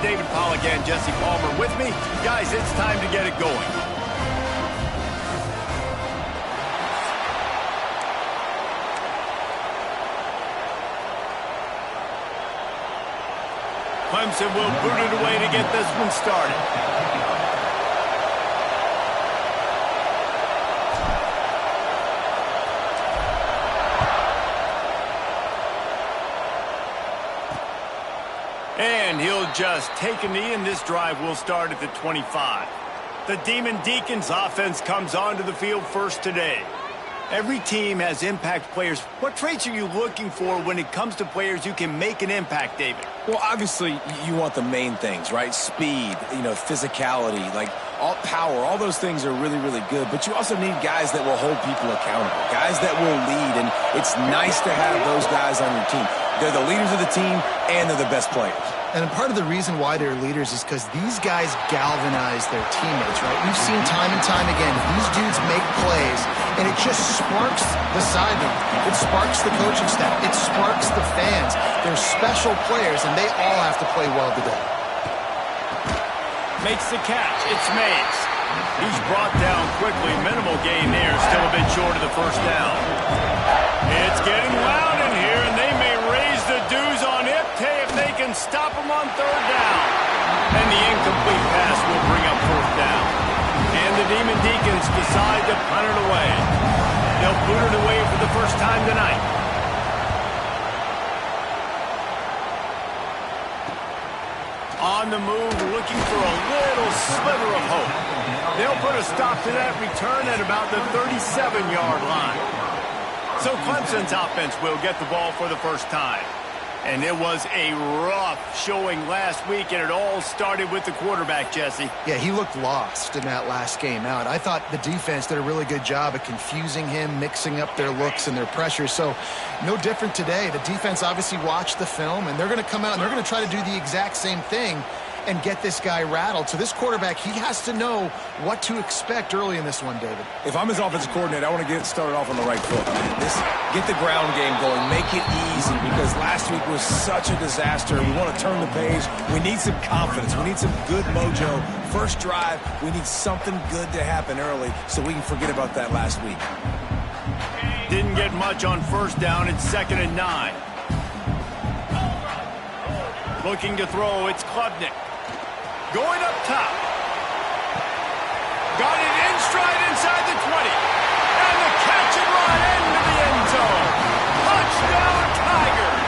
David Pollack and Jesse Palmer with me. Guys, it's time to get it going. Clemson will boot it away to get this one started. And he'll just take a knee, and this drive will start at the 25. The Demon Deacons offense comes onto the field first today. Every team has impact players. What traits are you looking for when it comes to players who can make an impact, David? Well, obviously, you want the main things, right? Speed, physicality, all power. All those things are really, really good. But you also need guys that will hold people accountable, guys that will lead. And it's nice to have those guys on your team. They're the leaders of the team, and they're the best players. And part of the reason why they're leaders is because these guys galvanize their teammates, right? We've seen time and time again, these dudes make plays, and it just sparks the sideline. It sparks the coaching staff. It sparks the fans. They're special players, and they all have to play well today. Makes the catch. It's Mays. He's brought down quickly. Minimal gain there. Still a bit short of the first down. It's getting loud in here, and they may raise the dues on it. Hey, if they can stop him on third down. And the incomplete pass will bring up fourth down. And the Demon Deacons decide to punt it away. They'll boot it away for the first time tonight. On the move, looking for a little sliver of hope. They'll put a stop to that return at about the 37-yard line. So Clemson's offense will get the ball for the first time. And it was a rough showing last week, and it all started with the quarterback, Jesse. Yeah, he looked lost in that last game out. I thought the defense did a really good job of confusing him, mixing up their looks and their pressure. So no different today. The defense obviously watched the film, and they're going to come out and they're going to try to do the exact same thing and get this guy rattled. So this quarterback, he has to know what to expect early in this one, David. If I'm his offensive coordinator, I want to get started off on the right foot. Get the ground game going. Make it easy, because last week was such a disaster. We want to turn the page. We need some confidence. We need some good mojo. First drive, we need something good to happen early so we can forget about that last week. Didn't get much on first down. It's 2nd and 9. Looking to throw, it's Klubnik. Going up top. Got it in stride inside the 20. And the catch and run into the end zone. Touchdown, Tigers.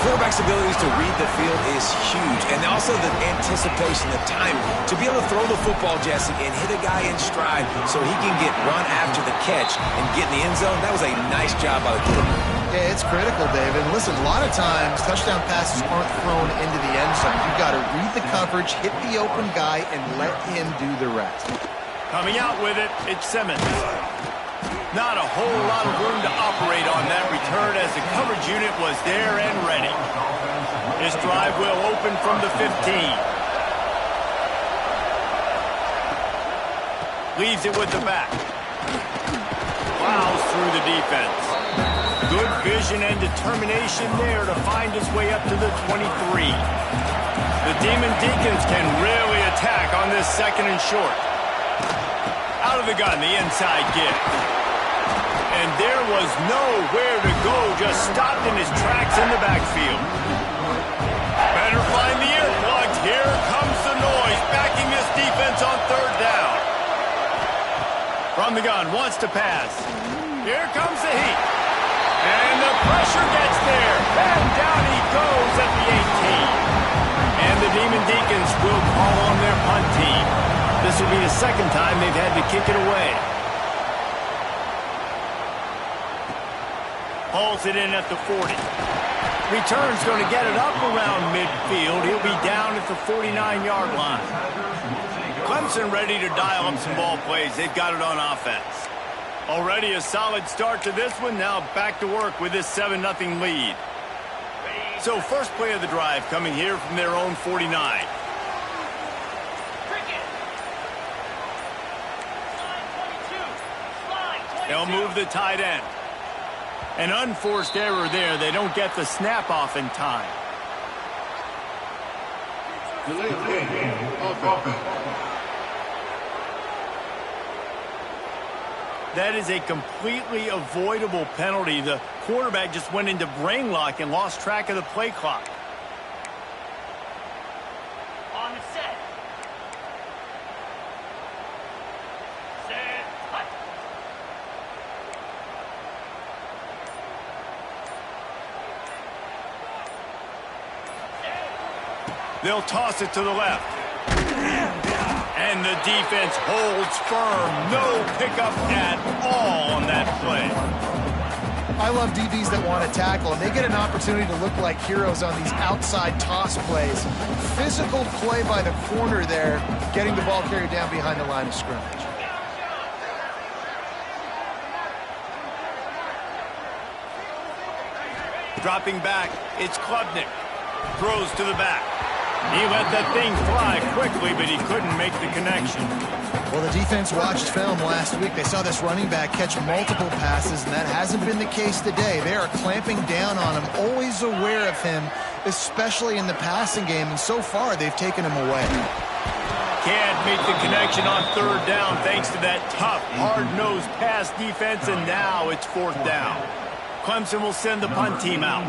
Quarterback's abilities to read the field is huge. And also the anticipation, the time to be able to throw the football, Jesse, and hit a guy in stride so he can get run after the catch and get in the end zone. That was a nice job by the quarterback. Yeah, it's critical, David. Listen, a lot of times touchdown passes aren't thrown into the end zone. You've got to read the coverage, hit the open guy, and let him do the rest. Coming out with it, it's Simmons. Not a whole lot of room to operate on that return as the coverage unit was there and ready. This drive will open from the 15. Leaves it with the back. Plows through the defense. Good vision and determination there to find his way up to the 23. The Demon Deacons can really attack on this 2nd and short. Out of the gun, the inside give. And there was nowhere to go, just stopped in his tracks in the backfield. Better find the earplugs. Here comes the noise, backing this defense on third down. From the gun, wants to pass. Here comes the heat. And the pressure gets there. And down he goes at the 18. And the Demon Deacons will call on their punt team. This will be the 2nd time they've had to kick it away. Hauls it in at the 40. Return's going to get it up around midfield. He'll be down at the 49-yard line. Clemson ready to dial up some ball plays. They've got it on offense. Already a solid start to this one. Now back to work with this 7-0 lead. So first play of the drive coming here from their own 49. They'll move the tight end. An unforced error there. They don't get the snap off in time. That is a completely avoidable penalty. The quarterback just went into brain lock and lost track of the play clock. On the set. Set. Cut. They'll toss it to the left. And the defense holds firm. No pickup at all on that play. I love DBs that want to tackle, and they get an opportunity to look like heroes on these outside toss plays. Physical play by the corner there, getting the ball carried down behind the line of scrimmage. Dropping back, it's Klubnik. Throws to the back. He let that thing fly quickly, but he couldn't make the connection. Well, the defense watched film last week. They saw this running back catch multiple passes, and that hasn't been the case today. They are clamping down on him, always aware of him, especially in the passing game, and so far they've taken him away. Can't make the connection on third down thanks to that tough, hard-nosed pass defense, and now it's fourth down. Clemson will send the punt team out.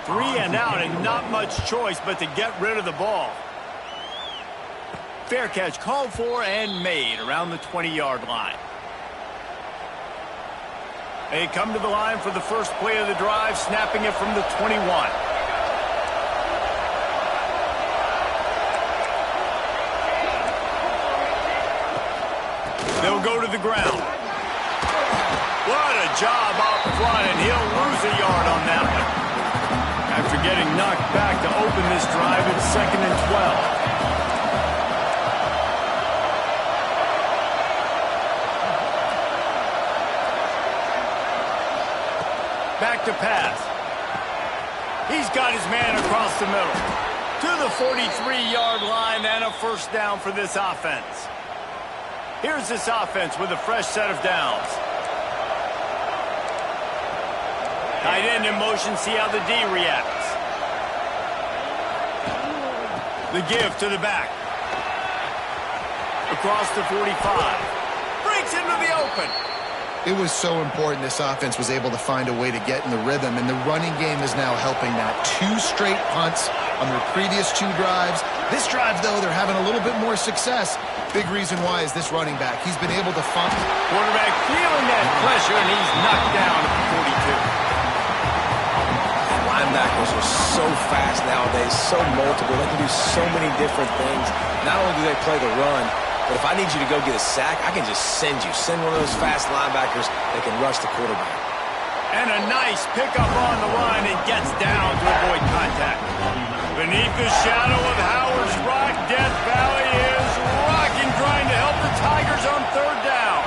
3 and out, and not much choice but to get rid of the ball. Fair catch called for and made around the 20-yard line. They come to the line for the first play of the drive, snapping it from the 21. They'll go to the ground. What a job up front, and he'll lose a yard on that one. After getting knocked back to open this drive, it's 2nd and 12. Back to pass. He's got his man across the middle. To the 43-yard line and a first down for this offense. Here's this offense with a fresh set of downs. Tight end in motion, see how the D reacts. The give to the back. Across the 45. Breaks into the open. It was so important this offense was able to find a way to get in the rhythm, and the running game is now helping that. 2 straight punts on their previous 2 drives. This drive, though, they're having a little bit more success. Big reason why is this running back. He's been able to find... Quarterback feeling that pressure, and he's knocked down at the 42. Linebackers are so fast nowadays, so multiple. They can do so many different things. Not only do they play the run, but if I need you to go get a sack, I can just send you. Send one of those fast linebackers that can rush the quarterback. And a nice pickup on the line and gets down to avoid contact. Beneath the shadow of Howard's Rock, Death Valley is rocking, trying to help the Tigers on third down.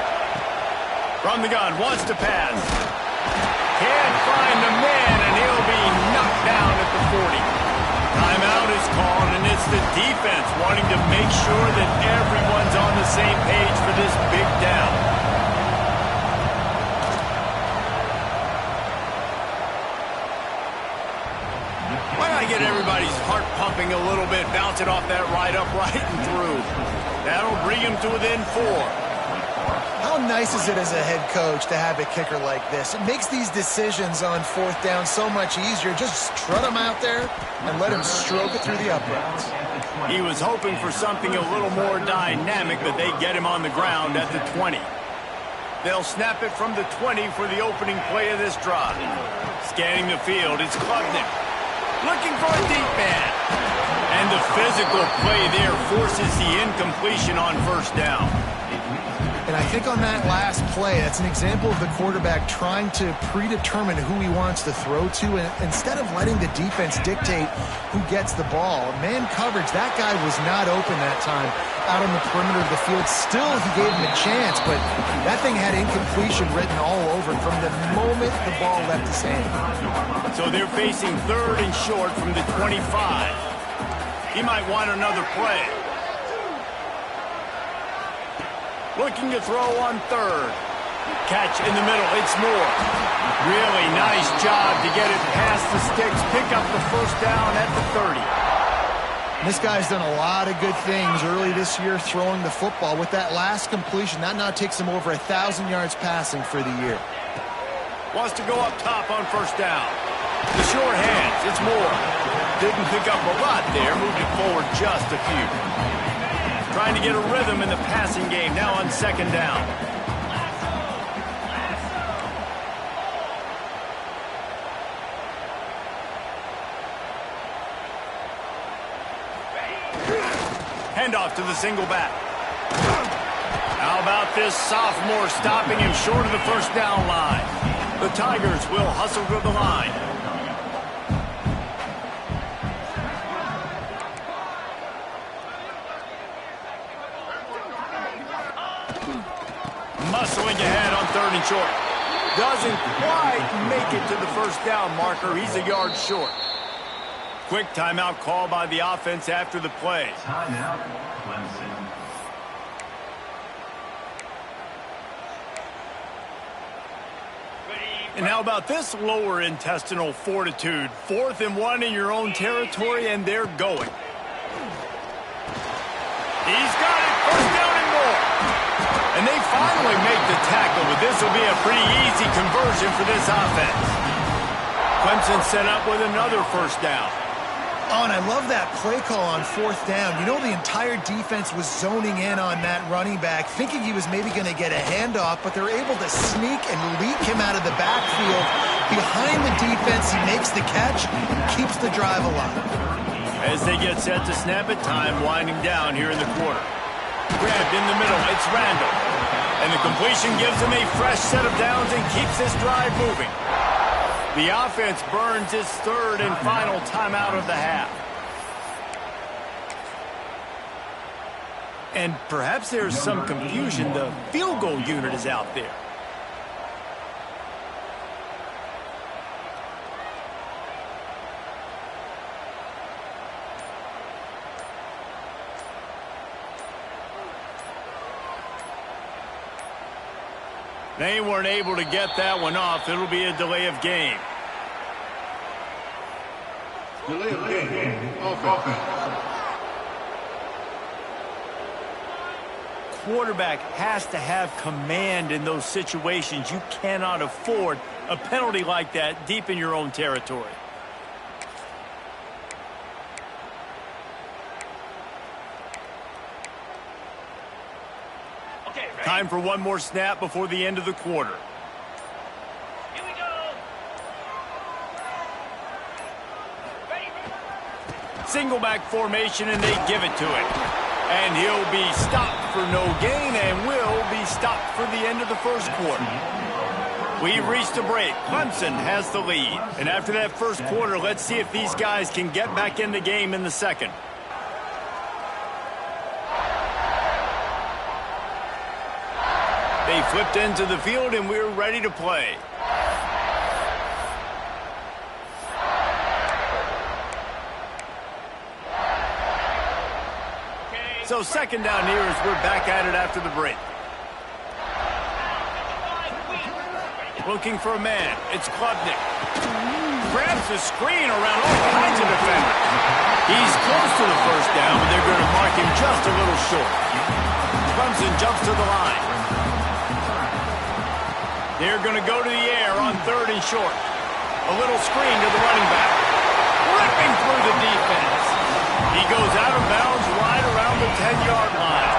From the gun, wants to pass. Can't find the man, and he'll be knocked down at the 40. Timeout is called, and it's the defense wanting to make sure that everyone's on the same page for this big down. Why not get everybody's heart pumping a little bit, bounce it off that right upright and through. That'll bring him to within 4. How nice is it as a head coach to have a kicker like this? It makes these decisions on fourth down so much easier. Just trot him out there and let him stroke it through the uprights. He was hoping for something a little more dynamic, but they get him on the ground at the 20. They'll snap it from the 20 for the opening play of this drive. Scanning the field, it's Klubnik. Looking for a deep man. And the physical play there forces the incompletion on first down. And I think on that last play, that's an example of the quarterback trying to predetermine who he wants to throw to, and instead of letting the defense dictate who gets the ball. Man coverage, that guy was not open that time out on the perimeter of the field. Still, he gave him a chance, but that thing had incompletion written all over it from the moment the ball left his hand. So they're facing third and short from the 25. He might want another play. Looking to throw on third. Catch in the middle. It's Moore. Really nice job to get it past the sticks. Pick up the first down at the 30. This guy's done a lot of good things early this year throwing the football. With that last completion, that now takes him over 1,000 yards passing for the year. Wants to go up top on first down. The sure hands, it's Moore. Didn't pick up a lot there, moving forward just a few. Trying to get a rhythm in the passing game, now on second down. Handoff to the single back. How about this sophomore stopping him short of the first down line? The Tigers will hustle to the line. Muscling ahead on third and short. Doesn't quite make it to the first down marker. He's a yard short. Quick timeout call by the offense after the play. Timeout, Clemson. And how about this lower intestinal fortitude? 4th and 1 in your own territory, and they're going. He's got it. First down and more. And they finally make the tackle, but this will be a pretty easy conversion for this offense. Clemson set up with another first down. Oh, and I love that play call on fourth down. You know, the entire defense was zoning in on that running back, thinking he was maybe going to get a handoff, but they're able to sneak and leak him out of the backfield. Behind the defense, he makes the catch and keeps the drive alive. As they get set to snap it, time winding down here in the quarter. Grabbed in the middle, it's Randall. And the completion gives him a fresh set of downs and keeps this drive moving. The offense burns its third and final timeout of the half. And perhaps there's some confusion. The field goal unit is out there. They weren't able to get that one off. It'll be a delay of game. Delay of game. Offense. Quarterback has to have command in those situations. You cannot afford a penalty like that deep in your own territory. Time for one more snap before the end of the quarter. Here we go. Ready. Single back formation, and they give it to him. And he'll be stopped for no gain and will be stopped for the end of the first quarter. We've reached a break. Clemson has the lead. And after that first quarter, let's see if these guys can get back in the game in the second. They flipped into the field, and we're ready to play. So second down here as we're back at it after the break. Looking for a man. It's Klubnik. Grabs the screen around all kinds of defenders. He's close to the first down, but they're going to mark him just a little short. Clemson jumps to the line. They're going to go to the air on third and short. A little screen to the running back. Ripping through the defense. He goes out of bounds right around the 10-yard line.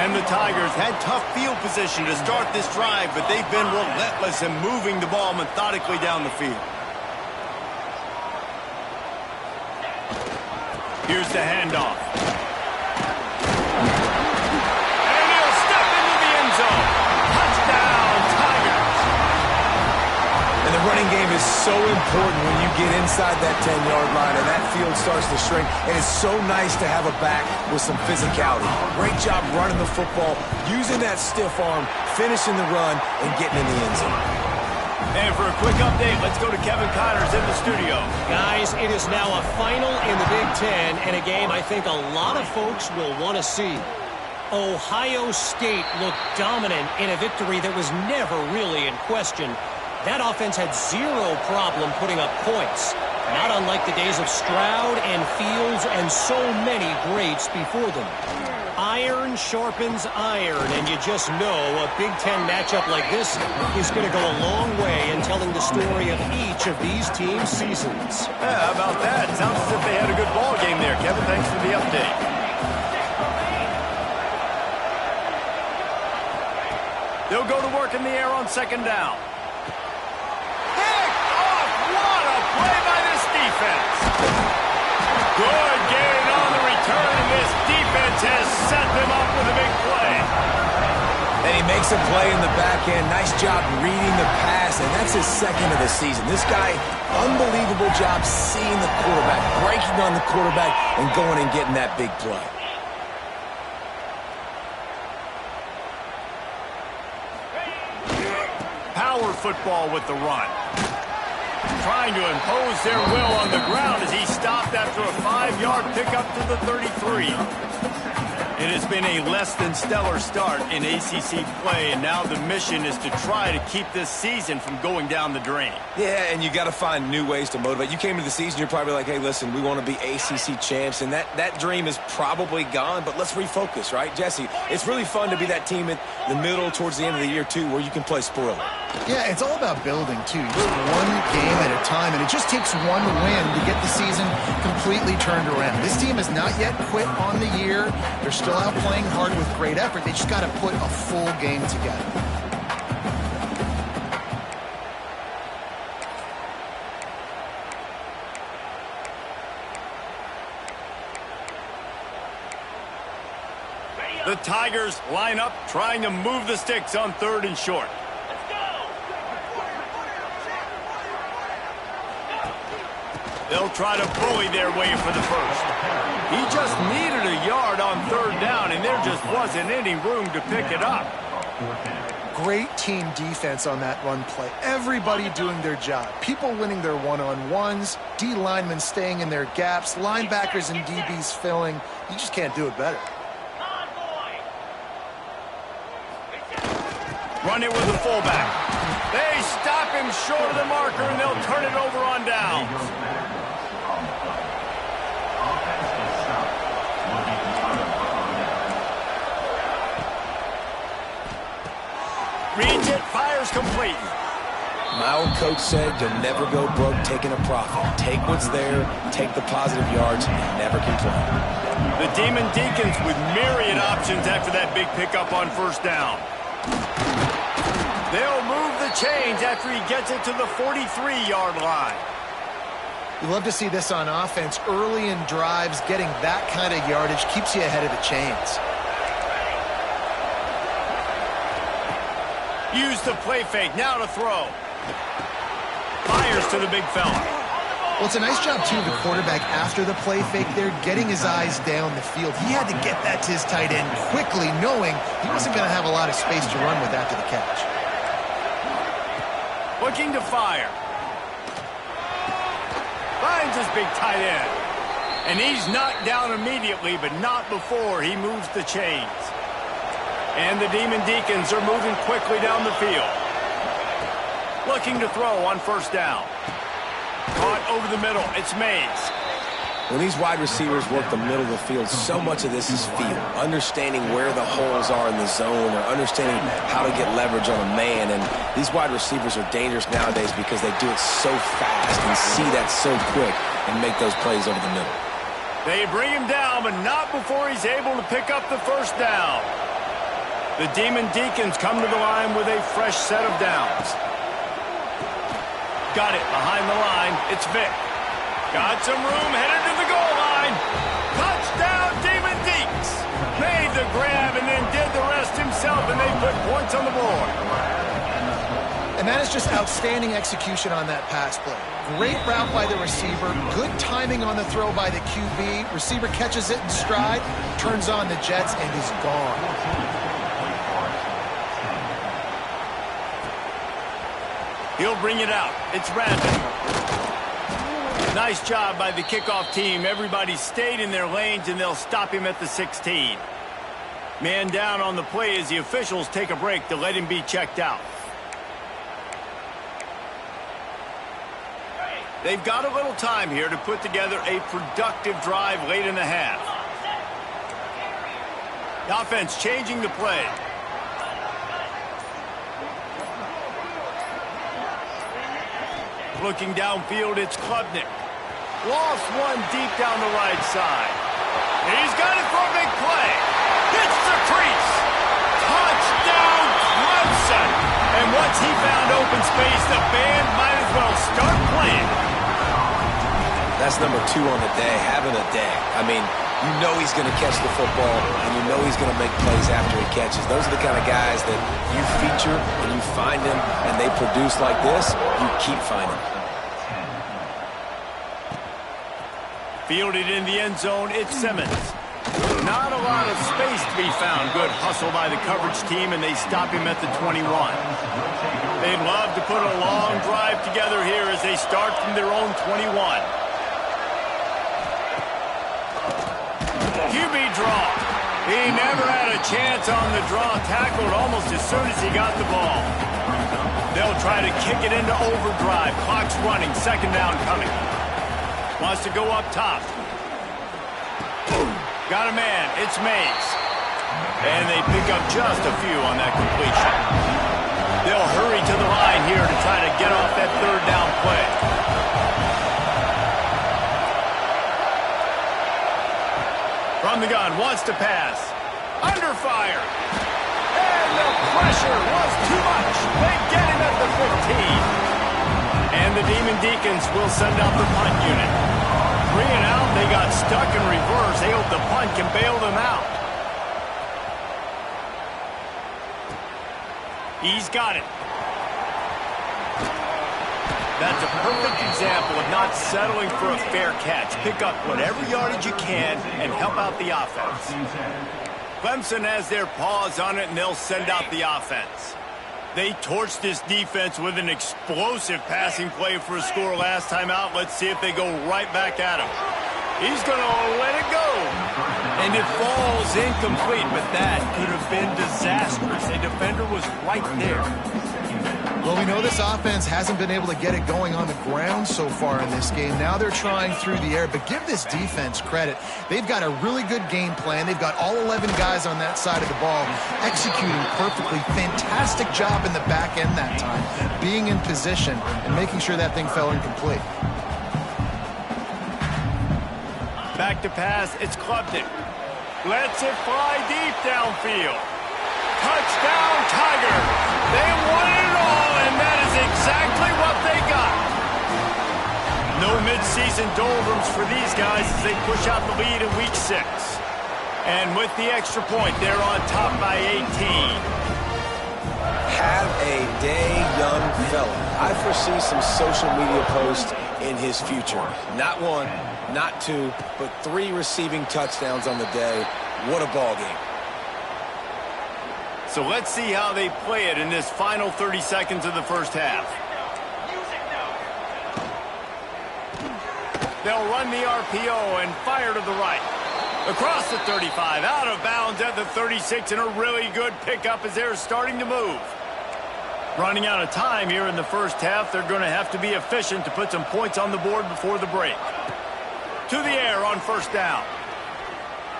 And the Tigers had tough field position to start this drive, but they've been relentless in moving the ball methodically down the field. Here's the handoff. And he'll step into the end zone. Touchdown, Tigers. And the running game is so important when you get inside that 10-yard line and that field starts to shrink. And it's so nice to have a back with some physicality. Great job running the football, using that stiff arm, finishing the run, and getting in the end zone. And for a quick update, let's go to Kevin Connors in the studio. Guys, it is now a final in the Big Ten and a game I think a lot of folks will want to see. Ohio State looked dominant in a victory that was never really in question. That offense had zero problem putting up points. Not unlike the days of Stroud and Fields and so many greats before them. Iron sharpens iron, and you just know a Big Ten matchup like this is going to go a long way in telling the story of each of these teams' seasons. Yeah, how about that? Sounds as if they had a good ball game there. Kevin, thanks for the update. They'll go to work in the air on second down. Picked off! What a play by this defense! Good gain on the return, and this defense has set them up with a big play. And he makes a play in the back end. Nice job reading the pass, and that's his second of the season. This guy, unbelievable job seeing the quarterback, breaking on the quarterback, and going and getting that big play. Power football with the run. Trying to impose their will on the ground as he stopped after a 5-yard pickup to the 33. It has been a less than stellar start in ACC play, and now the mission is to try to keep this season from going down the drain. Yeah, and you got to find new ways to motivate. You came into the season, you're probably like, hey, listen, we want to be ACC champs, and that dream is probably gone, but let's refocus, right? Jesse, it's really fun to be that team at the middle towards the end of the year, too, where you can play spoiler. Yeah, it's all about building, too. Just one game at a time, and it just takes one win to get the season completely turned around. This team has not yet quit on the year. They're still out playing hard with great effort. They just got to put a full game together. The Tigers line up, trying to move the sticks on 3rd and short. They'll try to bully their way for the first. He just needed a yard on 3rd down, and there just wasn't any room to pick it up. Great team defense on that run play. Everybody doing their job. People winning their one-on-ones, D linemen staying in their gaps, linebackers and DBs filling. You just can't do it better. Run it with the fullback. They stop him short of the marker, and they'll turn it over on downs. Reads it, fires complete. My old coach said you'll never go broke taking a profit. Take what's there, take the positive yards, and never complain. The Demon Deacons with myriad options after that big pickup on 1st down. They'll move the chains after he gets it to the 43-yard line. You love to see this on offense. Early in drives, getting that kind of yardage keeps you ahead of the chains. Use the play fake, now to throw. Fires to the big fella. Well, it's a nice job, too, of the quarterback after the play fake there, getting his eyes down the field. He had to get that to his tight end quickly, knowing he wasn't going to have a lot of space to run with after the catch. Looking to fire. Finds his big tight end. And he's knocked down immediately, but not before he moves the chains. And the Demon Deacons are moving quickly down the field. Looking to throw on 1st down. Caught over the middle. It's Mays. When these wide receivers work the middle of the field, so much of this is feel. Understanding where the holes are in the zone, or understanding how to get leverage on a man. And these wide receivers are dangerous nowadays because they do it so fast and see that so quick and make those plays over the middle. They bring him down, but not before he's able to pick up the 1st down. The Demon Deacons come to the line with a fresh set of downs. Got it behind the line. It's Vic. Got some room, headed to the goal line. Touchdown, Demon Deeks. Made the grab and then did the rest himself, and they put points on the board. And that is just outstanding execution on that pass play. Great route by the receiver, good timing on the throw by the QB. Receiver catches it in stride, turns on the jets, and is gone. He'll bring it out. It's Radley. Nice job by the kickoff team. Everybody stayed in their lanes, and they'll stop him at the 16. Man down on the play as the officials take a break to let him be checked out. They've got a little time here to put together a productive drive late in the half. The offense changing the play. Looking downfield, it's Klubnik. Lost one deep down the right side. He's got it for a big play. Hits the crease. Touchdown, Clemson. And once he found open space, the band might as well start playing. That's number 2 on the day, having a day. I mean, you know he's going to catch the football, and you know he's going to make plays after he catches. Those are the kind of guys that you feature, and you find them, and they produce like this, you keep finding them. Fielded in the end zone, it's Simmons. Not a lot of space to be found. Good hustle by the coverage team, and they stop him at the 21. They'd love to put a long drive together here as they start from their own 21. QB draw. He never had a chance on the draw. Tackled almost as soon as he got the ball. They'll try to kick it into overdrive. Clock's running. Second down coming. Wants to go up top. Got a man. It's Mays. And they pick up just a few on that completion. They'll hurry to the line here to try to get off that third down play. From the gun, wants to pass. Under fire. And the pressure was too much. They get him at the 15. And the Demon Deacons will send out the punt unit. 3 and out, they got stuck in reverse. They hope the punt can bail them out. He's got it. That's a perfect example of not settling for a fair catch. Pick up whatever yardage you can and help out the offense. Clemson has their paws on it, and they'll send out the offense. They torched this defense with an explosive passing play for a score last time out. Let's see if they go right back at him. He's going to let it go. And it falls incomplete, but that could have been disastrous. A defender was right there. Well, we know this offense hasn't been able to get it going on the ground so far in this game. Now they're trying through the air, but give this defense credit. They've got a really good game plan. They've got all 11 guys on that side of the ball executing perfectly. Fantastic job in the back end that time, being in position and making sure that thing fell incomplete. Back to pass, it's Klubnik. Lets it fly deep downfield. Touchdown, Tiger. They won it all, and that is exactly what they got. No midseason doldrums for these guys as they push out the lead in Week 6. And with the extra point, they're on top by 18. Have a day, young fella. I foresee some social media posts in his future. Not 1, not 2, but 3 receiving touchdowns on the day. What a ball game. So let's see how they play it in this final 30 seconds of the first half. They'll run the RPO and fire to the right. Across the 35, out of bounds at the 36, and a really good pickup as they're starting to move. Running out of time here in the first half, they're going to have to be efficient to put some points on the board before the break. To the air on first down.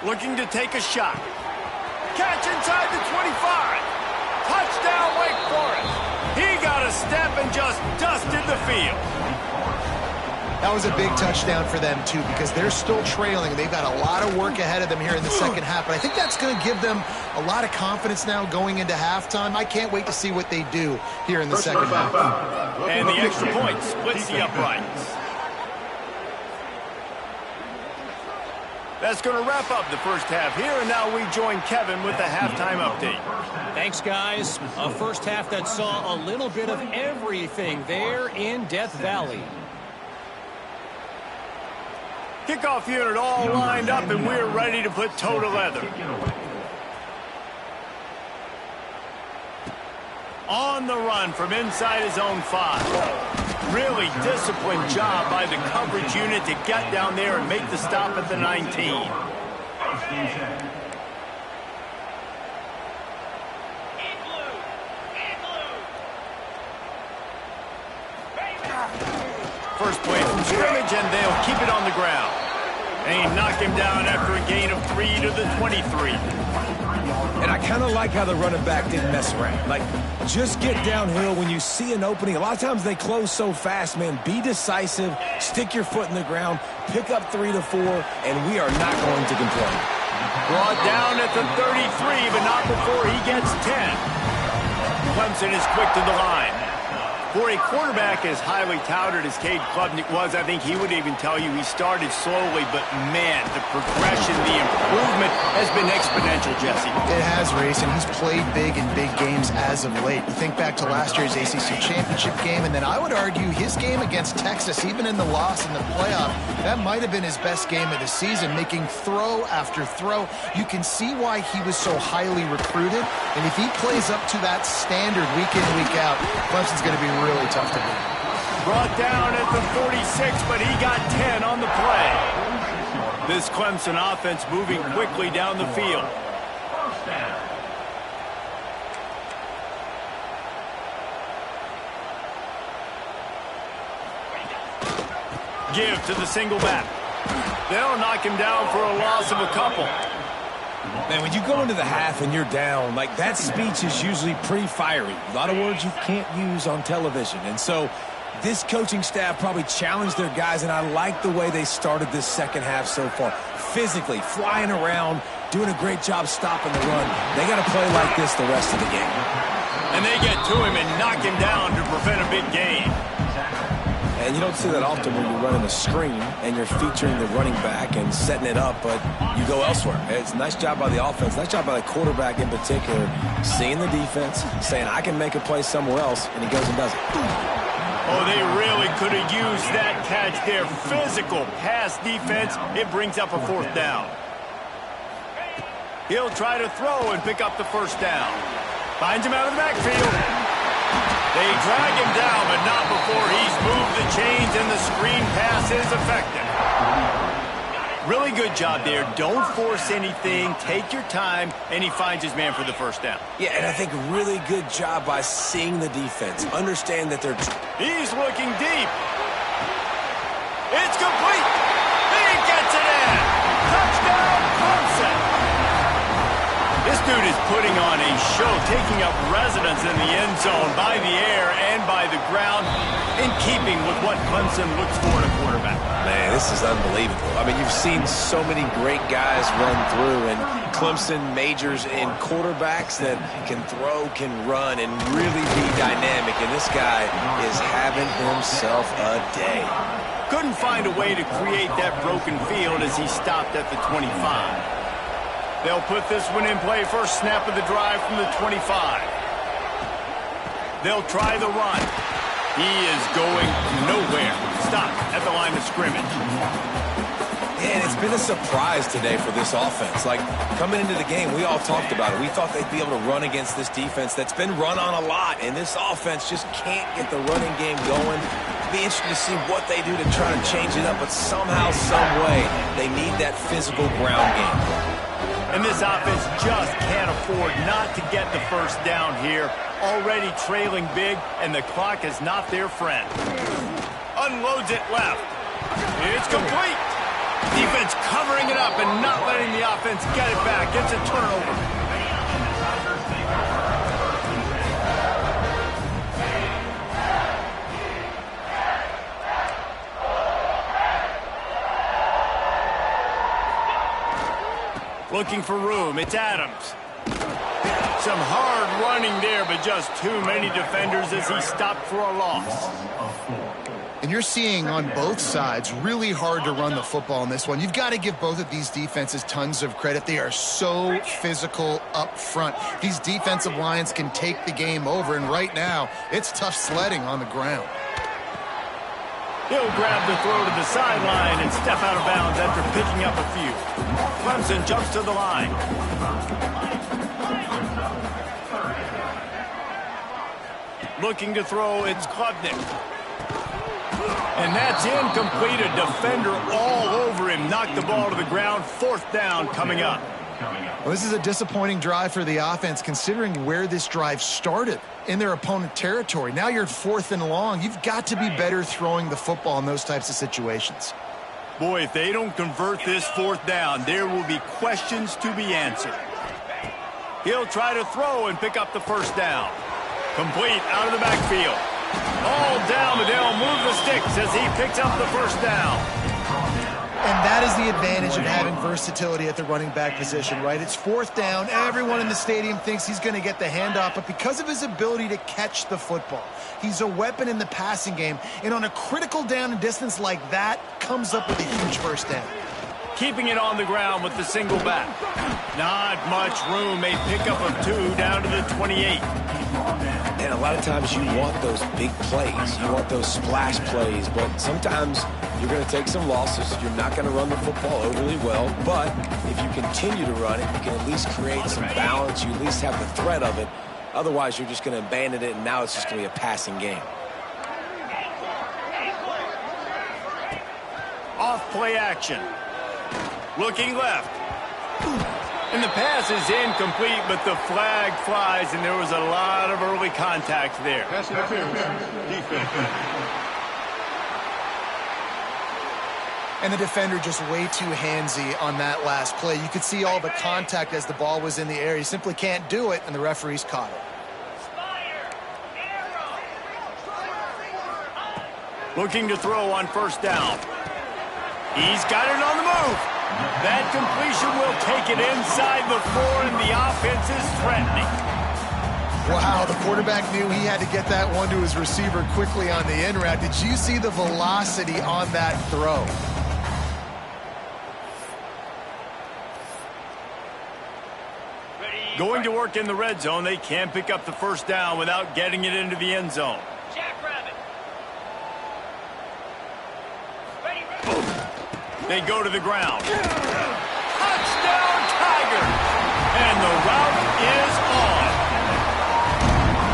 Looking to take a shot. Catch inside the 25. Touchdown, Wake Forest. He got a step and just dusted the field. That was a big touchdown for them, too, because they're still trailing. They've got a lot of work ahead of them here in the second half, but I think that's going to give them a lot of confidence now going into halftime. I can't wait to see what they do here in the second half. And the extra point splits the uprights. That's going to wrap up the first half here, and now we join Kevin with the halftime update. Thanks, guys. A first half that saw a little bit of everything there in Death Valley. Kickoff unit all lined up, and we're ready to put toe to leather. On the run from inside his own 5. Really disciplined job by the coverage unit to get down there and make the stop at the 19. First play scrimmage, and they'll keep it on the ground. And he knocked him down after a gain of 3 to the 23. And I kind of like how the running back didn't mess around. Like, just get downhill when you see an opening. A lot of times they close so fast, man. Be decisive, stick your foot in the ground, pick up 3 to 4, and we are not going to complain. Brought down at the 33, but not before he gets 10. Clemson is quick to the line. For a quarterback as highly touted as Cade Klubnik was, I think he would even tell you he started slowly, but man, the progression, the improvement has been exponential, Jesse. It has, Race, and he's played big in big games as of late. You think back to last year's ACC championship game, and then I would argue his game against Texas, even in the loss in the playoff, that might have been his best game of the season, making throw after throw. You can see why he was so highly recruited, and if he plays up to that standard week in, week out, Clemson's going to be really tough to beat. Brought down at the 46, but he got 10 on the play. This Clemson offense moving quickly down the field. Give to the single back. They'll knock him down for a loss of a couple. Man, when you go into the half and you're down, like, that speech is usually pretty fiery. A lot of words you can't use on television. And so this coaching staff probably challenged their guys, and I like the way they started this second half so far. Physically, flying around, doing a great job stopping the run. They got to play like this the rest of the game. And they get to him and knock him down to prevent a big gain. And you don't see that often when you're running a screen and you're featuring the running back and setting it up, but you go elsewhere. It's a nice job by the offense, nice job by the quarterback in particular, seeing the defense, saying, I can make a play somewhere else, and he goes and does it. Oh, they really could have used that catch there. Physical pass defense. It brings up a 4th down. He'll try to throw and pick up the 1st down. Finds him out of the backfield. They drag him down, but not before he's moved the chains and the screen pass is effective. Really good job there. Don't force anything. Take your time, and he finds his man for the 1st down. Yeah, and I think really good job by seeing the defense. Understand that they're... He's looking deep. It's complete. He gets it in. Touchdown, Clemson. This dude is putting on a show, taking up residence in the end zone by the air and by the ground, in keeping with what Clemson looks for in a quarterback. Man, this is unbelievable. I mean, you've seen so many great guys run through, and Clemson majors in quarterbacks that can throw, can run, and really be dynamic, and this guy is having himself a day. Couldn't find a way to create that broken field as he stopped at the 25. They'll put this one in play. First snap of the drive from the 25. They'll try the run. He is going nowhere. Stop at the line of scrimmage. And it's been a surprise today for this offense. Like, coming into the game, we all talked about it. We thought they'd be able to run against this defense that's been run on a lot, and this offense just can't get the running game going. It'll be interesting to see what they do to try to change it up, but somehow, some way, they need that physical ground game. And this offense just can't afford not to get the 1st down here. Already trailing big, and the clock is not their friend. Unloads it left. It's complete. Defense covering it up and not letting the offense get it back. Gets a turnover. Looking for room. It's Adams. Some hard running there, but just too many defenders as he stopped for a loss. And you're seeing on both sides really hard to run the football in this one. You've got to give both of these defenses tons of credit. They are so physical up front. These defensive lines can take the game over, and right now, it's tough sledding on the ground. He'll grab the throw to the sideline and step out of bounds after picking up a few. Clemson jumps to the line. Looking to throw, it's Klubnik. And that's incomplete. A defender all over him. Knocked the ball to the ground. 4th down coming up. coming up. Well, this is a disappointing drive for the offense considering where this drive started in their opponent territory. Now you're 4th and long. You've got to be better throwing the football in those types of situations. Boy, if they don't convert this 4th down, there will be questions to be answered. He'll try to throw and pick up the 1st down. Complete out of the backfield. All down, but they'll move the sticks as he picks up the 1st down. And that is the advantage of having versatility at the running back position, right? It's 4th down. Everyone in the stadium thinks he's going to get the handoff, but because of his ability to catch the football, he's a weapon in the passing game. And on a critical down and distance like that, comes up with a huge 1st down. Keeping it on the ground with the single back. Not much room. A pickup of 2 down to the 28. And a lot of times you want those big plays. You want those splash plays, but sometimes you're going to take some losses. You're not going to run the football overly well, but if you continue to run it, you can at least create some balance. You at least have the threat of it. Otherwise, you're just going to abandon it, and now it's just going to be a passing game. Off play action. Looking left. And the pass is incomplete, but the flag flies, and there was a lot of early contact there. Pass interference. Defense. And the defender just way too handsy on that last play. You could see all the contact as the ball was in the air. He simply can't do it, and the referees caught it. Looking to throw on 1st down. He's got it on the move. That completion will take it inside the 4, and the offense is threatening. Wow, the quarterback knew he had to get that one to his receiver quickly on the in route. Did you see the velocity on that throw? Going to work in the red zone, they can't pick up the 1st down without getting it into the end zone. Jackrabbit. They go to the ground. Touchdown, Tigers! And the route is on.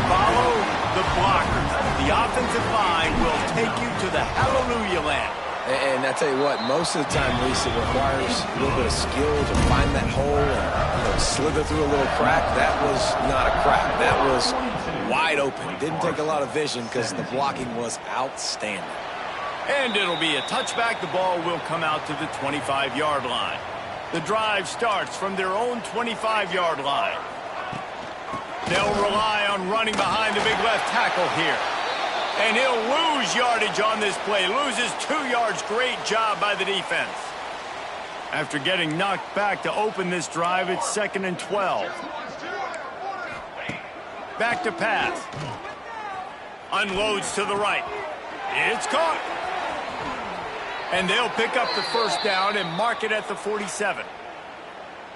Follow the blockers. The offensive line will take you to the hallelujah land. And I tell you what, most of the time, Lisa, it requires a little bit of skill to find that hole and slither through a little crack. That was not a crack. That was wide open. Didn't take a lot of vision because the blocking was outstanding. And it'll be a touchback. The ball will come out to the 25-yard line. The drive starts from their own 25-yard line. They'll rely on running behind the big left tackle here. And he'll lose yardage on this play. Loses 2 yards. Great job by the defense. After getting knocked back to open this drive, it's 2nd and 12. Back to pass. Unloads to the right. It's caught. And they'll pick up the 1st down and mark it at the 47.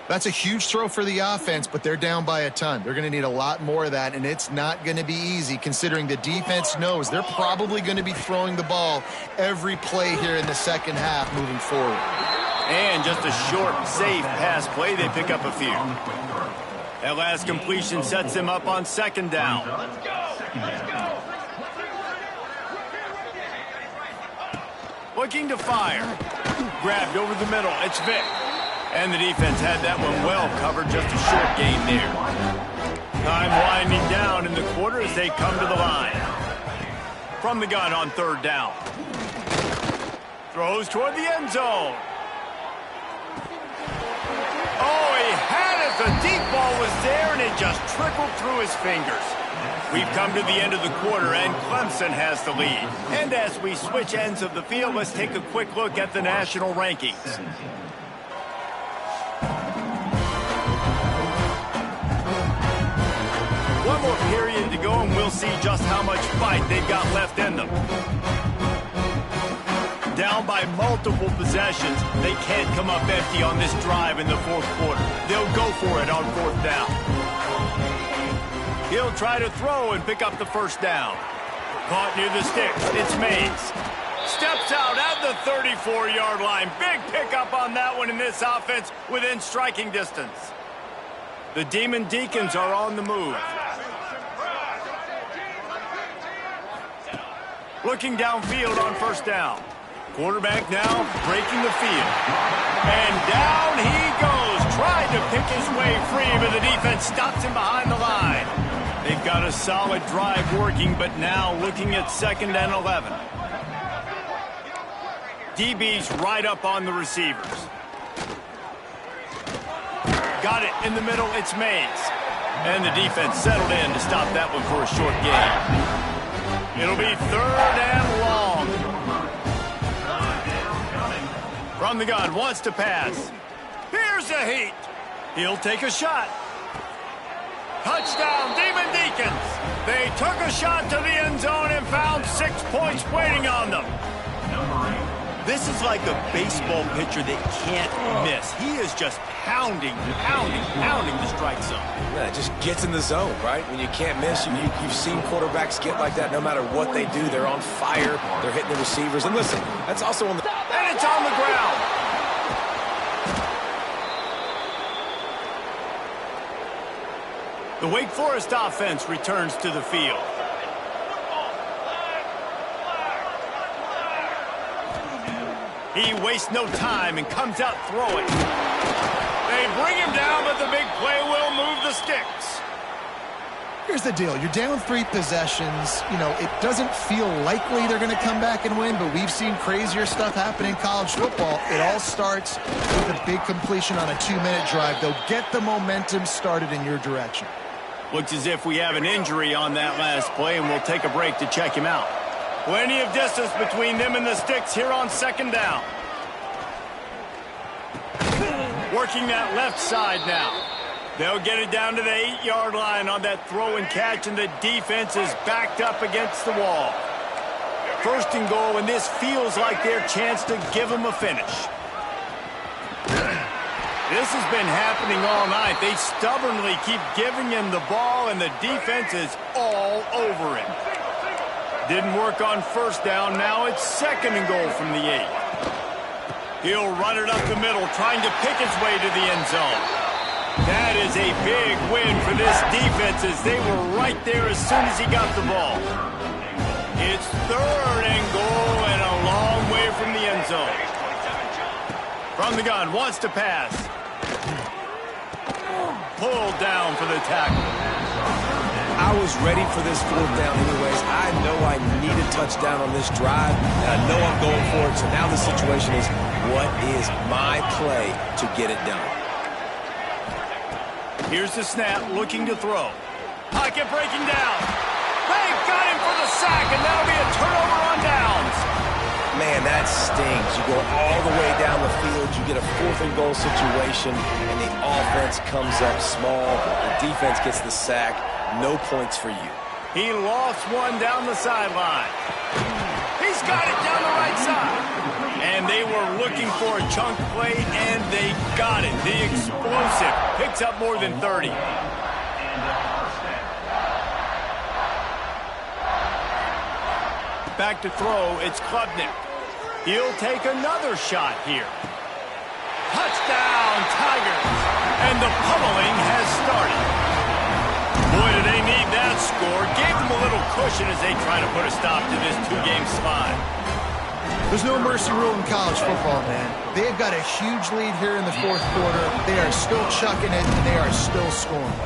That's a huge throw for the offense, but they're down by a ton. They're going to need a lot more of that, and it's not going to be easy considering the defense knows they're probably going to be throwing the ball every play here in the 2nd half moving forward. And just a short, safe pass play. They pick up a few. That last completion sets them up on 2nd down. Let's go. Looking to fire. Grabbed over the middle. It's Vic. And the defense had that one well covered. Just a short gain there. Time winding down in the quarter as they come to the line. From the gun on 3rd down. Throws toward the end zone. Oh, he had it. The deep ball was there, and it just trickled through his fingers. We've come to the end of the quarter, and Clemson has the lead. And as we switch ends of the field, let's take a quick look at the national rankings. One more period to go, and we'll see just how much fight they've got left in them. Down by multiple possessions, they can't come up empty on this drive in the 4th quarter. They'll go for it on 4th down. He'll try to throw and pick up the 1st down. Caught near the sticks. It's Mays. Steps out at the 34-yard line. Big pickup on that one in this offense within striking distance. The Demon Deacons are on the move. Looking downfield on 1st down. Quarterback now breaking the field. And down he goes. Tried to pick free, but the defense stops him behind the line. They've got a solid drive working, but now looking at 2nd and 11. DB's right up on the receivers. Got it in the middle, it's Mays. And the defense settled in to stop that one for a short gain. It'll be 3rd and long. From the gun, wants to pass. Here's a heat. He'll take a shot. Touchdown, Demon Deacons. They took a shot to the end zone and found 6 points waiting on them. This is like a baseball pitcher that can't miss. He is just pounding the strike zone. Yeah, it just gets in the zone, right? When you can't miss, you've seen quarterbacks get like that no matter what they do. They're on fire. They're hitting the receivers. And listen, that's also on the... And it's on the ground. The Wake Forest offense returns to the field. He wastes no time and comes out throwing. They bring him down, but the big play will move the sticks. Here's the deal. You're down 3 possessions. You know, it doesn't feel likely they're going to come back and win, but we've seen crazier stuff happen in college football. It all starts with a big completion on a 2-minute drive. They'll get the momentum started in your direction. Looks as if we have an injury on that last play, and we'll take a break to check him out. Plenty of distance between them and the sticks here on 2nd down. Working that left side now. They'll get it down to the 8-yard line on that throw and catch, and the defense is backed up against the wall. 1st and goal, and this feels like their chance to give them a finish. This has been happening all night. They stubbornly keep giving him the ball, and the defense is all over him. Didn't work on 1st down. Now it's 2nd and goal from the 8. He'll run it up the middle, trying to pick his way to the end zone. That is a big win for this defense, as they were right there as soon as he got the ball. It's 3rd and goal and a long way from the end zone. From the gun, wants to pass. Pulled down for the tackle. I was ready for this 4th down anyways. I know I need a touchdown on this drive, and I know I'm going for it. So now the situation is, what is my play to get it done? Here's the snap, looking to throw. Pocket breaking down. They've got him for the sack, and that'll be a turnover on downs. Man, that stings. You go all the way down the field, you get a 4th and goal situation, and the offense comes up small. The defense gets the sack. No points for you. He lost one down the sideline. He's got it down the right side. And they were looking for a chunk play, and they got it. The explosive picks up more than 30. Back to throw, it's Klubnik. He'll take another shot here. Touchdown, Tigers. And the pummeling has started. Boy, do they need that score. Gave them a little cushion as they try to put a stop to this 2-game slide. There's no mercy rule in college football, man. They've got a huge lead here in the 4th quarter. They are still chucking it, and they are still scoring.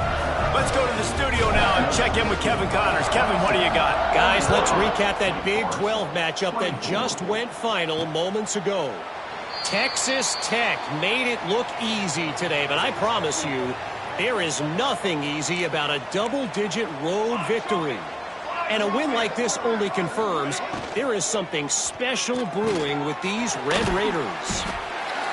Let's go to the studio now and check in with Kevin Connors. Kevin, what do you got? Guys, let's recap that Big 12 matchup that just went final moments ago. Texas Tech made it look easy today, but I promise you, there is nothing easy about a double-digit road victory. And a win like this only confirms there is something special brewing with these Red Raiders.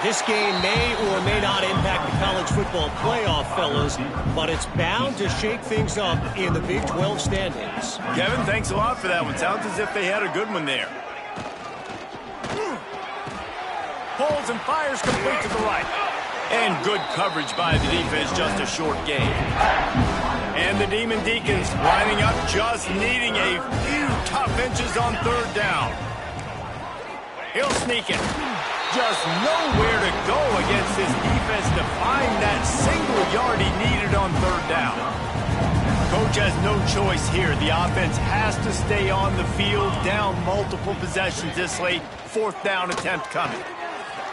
This game may or may not impact the college football playoff, fellas, but it's bound to shake things up in the Big 12 standings. Kevin, thanks a lot for that one. Sounds as if they had a good one there. Pulls and fires complete to the right. And good coverage by the defense, just a short gain. And the Demon Deacons lining up, just needing a few tough inches on 3rd down. He'll sneak it. Just nowhere to go against this defense to find that single yard he needed on 3rd down. Coach has no choice here. The offense has to stay on the field, down multiple possessions this late. 4th down attempt coming.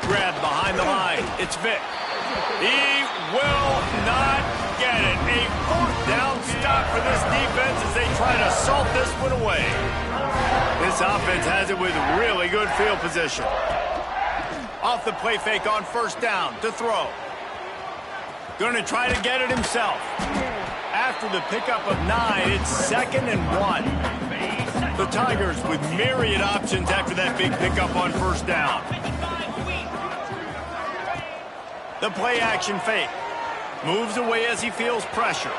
Grab behind the line. It's Vick. He will not get it. A fourth down stop for this defense as they try to salt this one away. This offense has it with really good field position. Off the play fake on first down to throw. Going to try to get it himself. After the pickup of 9, it's 2nd and 1. The Tigers with myriad options after that big pickup on first down. The play action fake. Moves away as he feels pressure.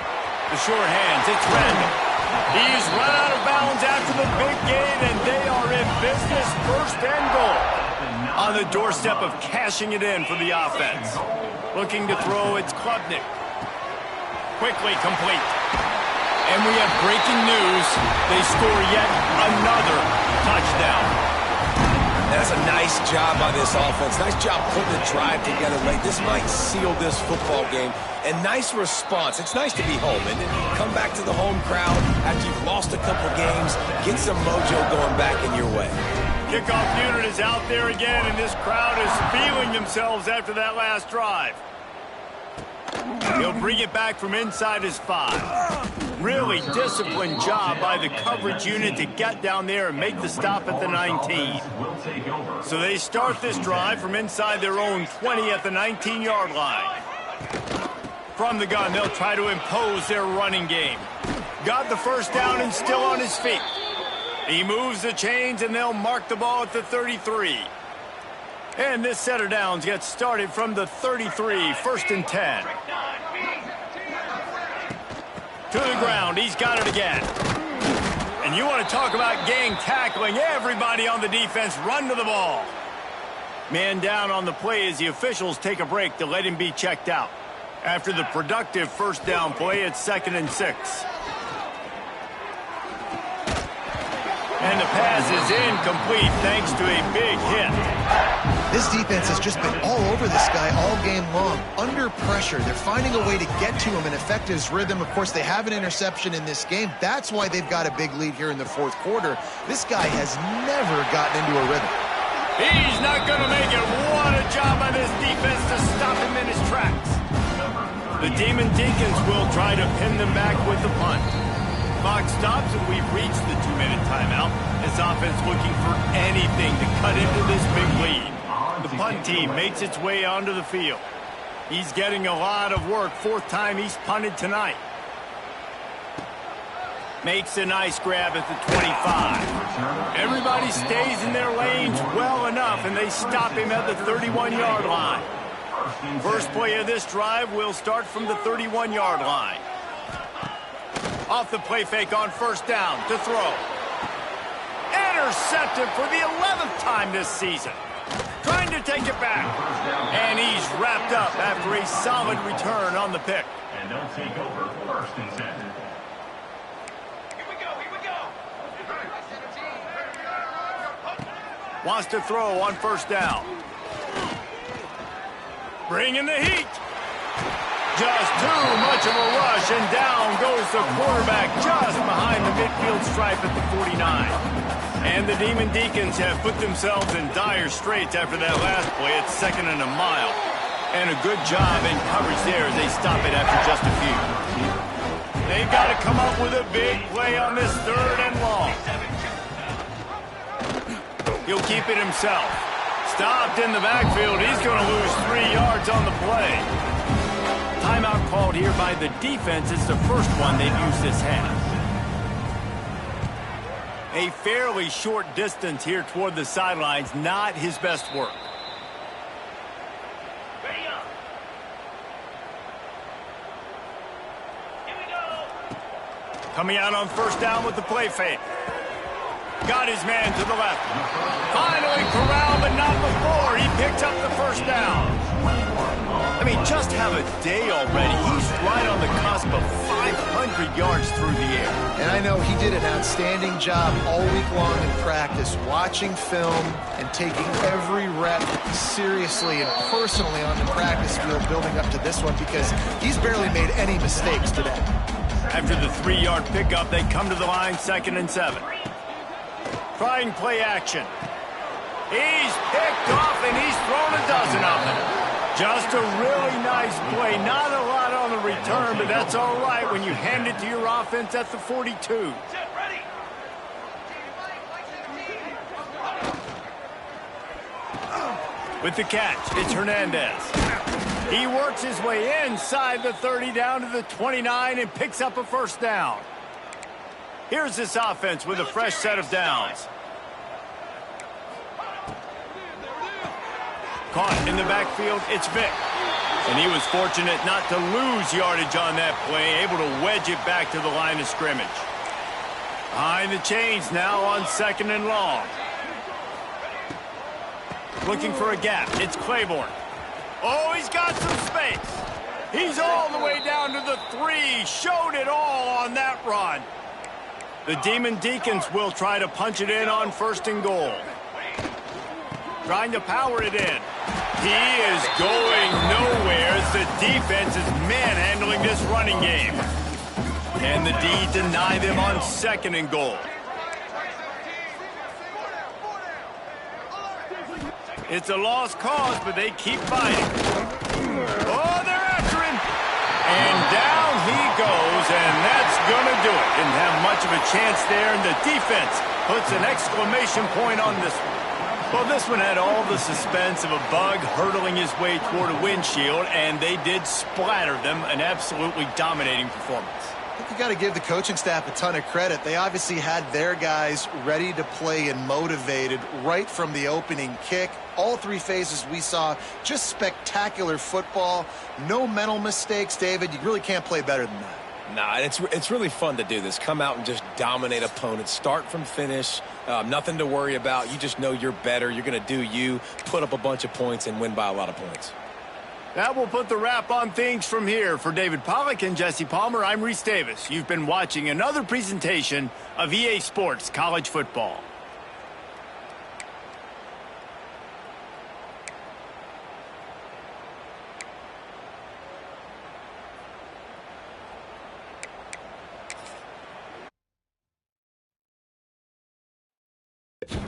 The short hands, it's Randall. He's run out of bounds after the big gain, and they are in business, 1st and goal. On the doorstep of cashing it in for the offense. Looking to throw, it's Klubnik. Quickly complete. And we have breaking news. They score yet another touchdown. That's a nice job by this offense. Nice job putting the drive together late. This might seal this football game. And nice response. It's nice to be home and come back to the home crowd after you've lost a couple games. Get some mojo going back in your way. Kickoff unit is out there again, and this crowd is feeling themselves after that last drive. He'll bring it back from inside his 5. Really disciplined job by the coverage unit to get down there and make the stop at the 19. So they start this drive from inside their own 20 at the 19-yard line. From the gun, they'll try to impose their running game. Got the first down and still on his feet. He moves the chains, and they'll mark the ball at the 33. And this set of downs gets started from the 33, 1st and 10. To the ground, he's got it again. And you want to talk about gang tackling. Everybody on the defense run to the ball. Man down on the play as the officials take a break to let him be checked out. After the productive first down play, it's 2nd and 6. And the pass is incomplete thanks to a big hit. This defense has just been all over this guy all game long. Under pressure, they're finding a way to get to him and affect his rhythm. Of course, they have an interception in this game. That's why they've got a big lead here in the 4th quarter. This guy has never gotten into a rhythm. He's not going to make it. What a job by this defense to stop him in his tracks. The Demon Deacons will try to pin them back with the punt. Clock stops, and we've reached the 2-minute timeout. This offense looking for anything to cut into this big lead. The punt team makes its way onto the field. He's getting a lot of work. 4th time he's punted tonight. Makes a nice grab at the 25. Everybody stays in their lanes well enough, and they stop him at the 31-yard line. First play of this drive will start from the 31-yard line. Off the play fake on first down to throw. Intercepted for the 11th time this season. Trying to take it back. And he's wrapped up after a solid return on the pick. And they'll take over 1st and 10. Here we go. Wants to throw on first down. Bringing the heat. Just too much of a rush, and down goes the quarterback just behind the midfield stripe at the 49. And the Demon Deacons have put themselves in dire straits after that last play. It's 2nd and a mile. And a good job in coverage there as they stop it after just a few. They've got to come up with a big play on this 3rd and long. He'll keep it himself. Stopped in the backfield. He's going to lose 3 yards on the play. Timeout called here by the defense. It's the first one they've used this half. A fairly short distance here toward the sidelines. Not his best work. Ready up. Here we go. Coming out on first down with the play fake. Got his man to the left. Finally corralled, but not before. He picks up the first down. I mean, just have a day already. He's right on the cusp of 500 yards through the air. And I know he did an outstanding job all week long in practice, watching film and taking every rep seriously and personally on the practice field building up to this one because he's barely made any mistakes today. After the 3-yard pickup, they come to the line 2nd and 7. Trying play action. He's picked off and he's thrown a dozen of them. Just a really nice play. Not a lot on the return, but that's all right when you hand it to your offense at the 42. Set, ready. With the catch, it's Hernandez. He works his way inside the 30 down to the 29 and picks up a first down. Here's this offense with a fresh set of downs. Caught in the backfield, it's Vick. And he was fortunate not to lose yardage on that play, able to wedge it back to the line of scrimmage. Behind the chains now on 2nd and long. Looking for a gap, it's Claiborne. Oh, he's got some space. He's all the way down to the 3. Showed it all on that run. The Demon Deacons will try to punch it in on 1st and goal. Trying to power it in. He is going nowhere as the defense is manhandling this running game. And the D deny them on 2nd and goal. It's a lost cause, but they keep fighting. Oh, they're after him. And down he goes, and that's going to do it. Didn't have much of a chance there, and the defense puts an exclamation point on this one. Well, this one had all the suspense of a bug hurtling his way toward a windshield, and they did splatter them. An absolutely dominating performance. I think you got to give the coaching staff a ton of credit. They obviously had their guys ready to play and motivated right from the opening kick. All 3 phases we saw, just spectacular football. No mental mistakes, David. You really can't play better than that. Nah, it's really fun to do this. Come out and just dominate opponents. Start from finish. Nothing to worry about. You just know you're better. You're going to do you, put up a bunch of points, and win by a lot of points. That will put the wrap on things from here. For David Pollack and Jesse Palmer, I'm Reese Davis. You've been watching another presentation of EA Sports College Football. You